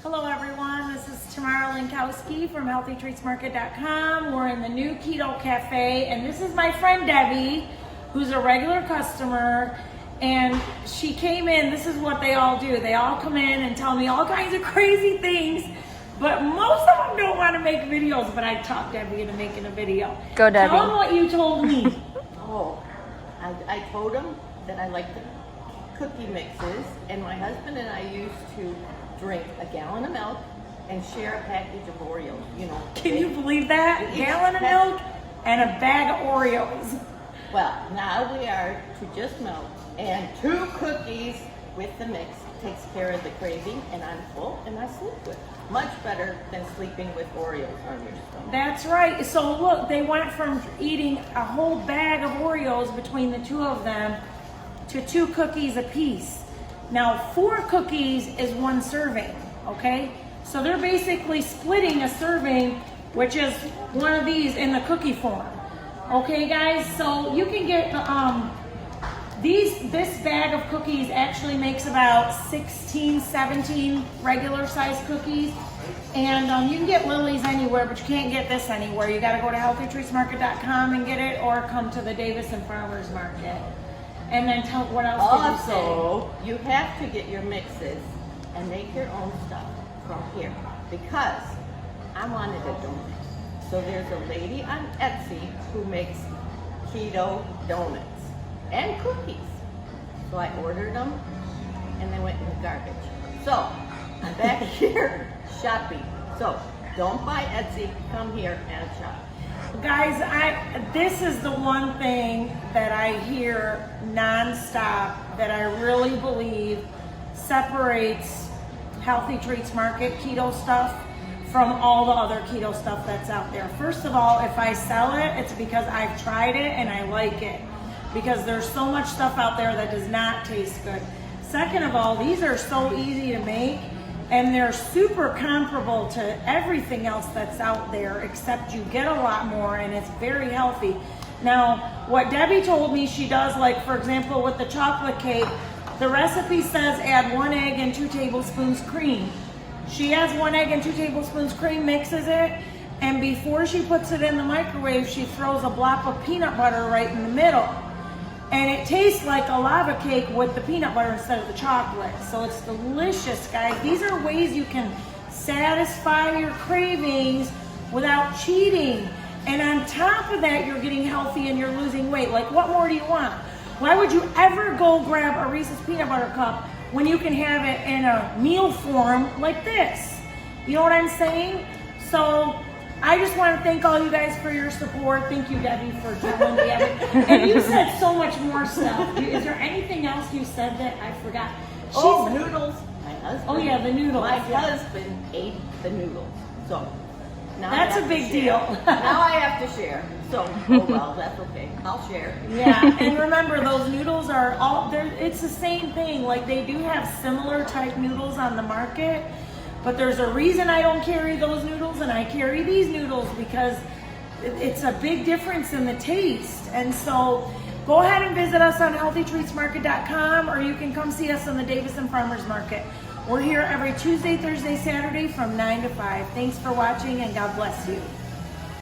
Hello everyone, this is Tamara Linkowski from HealthyTreatsMarket.com. We're in the new Keto Cafe, and this is my friend Debbie, who's a regular customer, and she came in. This is what they all do. They all come in and tell me all kinds of crazy things, but most of them don't want to make videos, but I talked Debbie into making a video. Go, Debbie. Tell them what you told me. I told them that I like the cookie mixes, and my husband and I used to drink a gallon of milk and share a package of Oreos. You know. Can you believe that? A gallon of milk and a bag of Oreos. Well, now we are to just milk and 2 cookies with the mix. Takes care of the craving, and I'm full and I sleep with. Much better than sleeping with Oreos on your stomach. That's right. So look, they went from eating a whole bag of Oreos between the 2 of them to 2 cookies a piece. Now 4 cookies is 1 serving, okay? So they're basically splitting a serving, which is one of these in the cookie form. Okay guys, so you can get this bag of cookies actually makes about 16, 17 regular size cookies. And you can get Lily's anywhere, but you can't get this anywhere. You gotta go to HealthyTreatsMarket.com and get it, or come to the Davison Farmers Market. And then tell what else did you say? Also, you have to get your mixes and make your own stuff from here, because I wanted a donut. So there's a lady on Etsy who makes keto donuts and cookies. So I ordered them and they went in the garbage. So I'm back here shopping. So don't buy Etsy, come here and shop. Guys, this is the one thing that I hear nonstop that I really believe separates Healthy Treats Market keto stuff from all the other keto stuff that's out there. First of all, if I sell it, it's because I've tried it and I like it. Because there's so much stuff out there that does not taste good. Second of all, these are so easy to make, and they're super comparable to everything else that's out there, except you get a lot more and it's very healthy. Now, what Debbie told me she does, like for example with the chocolate cake, the recipe says add 1 egg and 2 tablespoons cream. She adds 1 egg and 2 tablespoons cream, mixes it, and before she puts it in the microwave, she throws a blob of peanut butter right in the middle. And it tastes like a lava cake with the peanut butter instead of the chocolate. So it's delicious, guys. These are ways you can satisfy your cravings without cheating. And on top of that, you're getting healthy and you're losing weight. Like, what more do you want? Why would you ever go grab a Reese's peanut butter cup when you can have it in a meal form like this? You know what I'm saying? So I just want to thank all you guys for your support. Thank you, Debbie, for telling me everything. And you said so much more stuff. Is there anything else you said that I forgot? Noodles. My husband. Oh yeah, the noodles. My husband ate the noodles. So now that's a big deal. Now I have to share. So, oh well, that's okay. I'll share. Yeah, and remember, those noodles are all, it's the same thing. Like, they do have similar type noodles on the market, but there's a reason I don't carry those noodles and I carry these noodles, because it's a big difference in the taste. And so go ahead and visit us on HealthyTreatsMarket.com, or you can come see us on the Davison Farmers Market. We're here every Tuesday, Thursday, Saturday from 9 to 5. Thanks for watching, and God bless you.